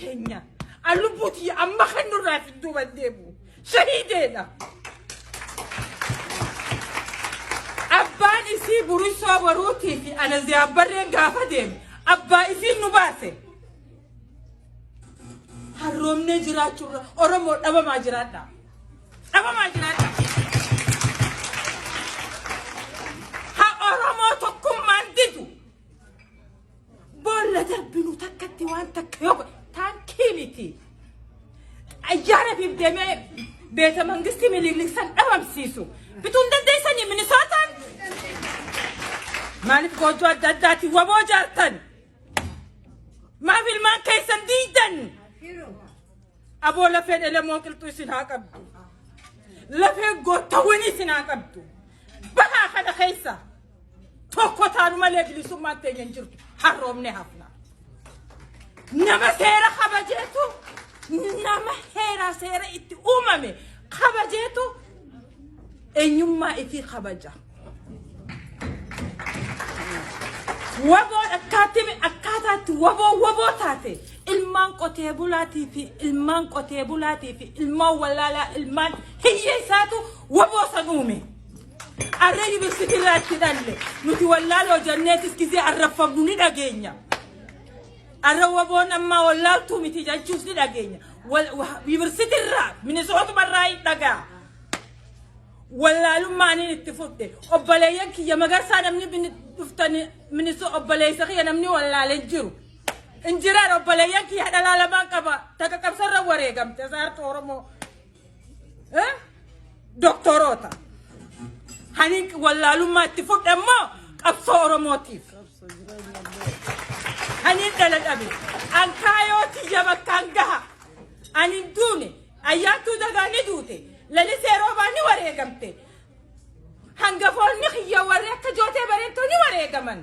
keenya allubuuti amma kan nurraa fidduu baddeebu shahiideedha abbaan isii burisoo baruutii fi ana ziyaabbarreen gaafa deeme abbaa isiin nu baase harroomnee jiraachuurra oromoo dhabamaa jiraadha ha oromoo tokkummaan didu boolla darbinu takkatti waan takka yoo taankii miti ayyaana fi deemee beeta mangisti mililiksan dhabamsiisu bituun dandeessanii minisootaan maaliif goojoo adda addaati waboo jaartan maaf ilmaan keessan diidan aboo lafeen elemoo qilxuu isin haa qabdu lafeen goottawwanii isin haa qabdu bahaa kana keessa tokko taanu malee bilisummaan teenya hin jirtu harroomne hafna nama seera kabajeetu nama heeraa seera itti uumame kabajeetu eenyummaa itti kabaja waboo akkaataatti waboo taate ilmaan qotee bulaatii fi ilmaan wallaalaa ilmaan hiyyeessaatu waboo san uume arreeyi birsitiraatti dhalle nuti wallaaloo janneetis gisee arraffamnu ni dhageenya arra waboon ammaa wallaaltuu miti jechuus ni dhageenya birsitiraa minisootumarraa hin dhagaa wallaalummaaniin itti fudhe obboleeyyan kiyya magarsaa namni dhuftani minisoo obboleessa kiyya namni wallaaleen jiru injiraan obboleeyyan kiyya dhalaalamaan qaba takka qabsarra wareegamte saartu oromoo doktoroota hanin wallaalummaa itti fudhe immoo qabsoo oromootiif hanin dhala dhabe ankaayootii bakkaan gaha anin duune ayyaattuu dagaanii duute lalisee roobaa ni wareegamte hangafoonni kiyya warri akka jootee bareentoo ni wareegaman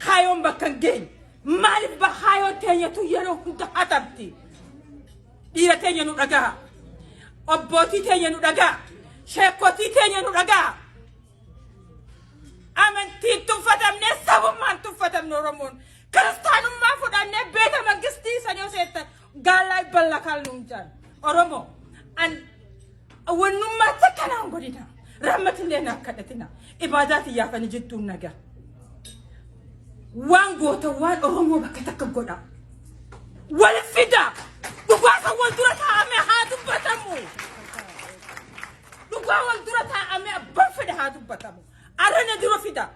kaayoon bakka hin geenye maaliif kaayoo teenyatu yeroo hunda hatabti dhiira teenya nu dhagaa obbootii teenya nu dhagaa sheekotii teenya nu dhagaa amantiin tuffatamnee sabummaan tuffatamne oromoon kiristaanummaa fudhannee beeta mangistii san yoo seettan gaallaa balla kaalnuun jaan oromoo wannummaa takkanaan godhina rahmatillee naaf kadhatina ibaadaati yaafani jettuun nagaa waan goota waan oromoo bakka takka godha wal fida dhugaasa wal dura taa'amee haa dubbatamu dhugaa wal dura taa'amee abbaan fida haa dubbatamu arana dura fida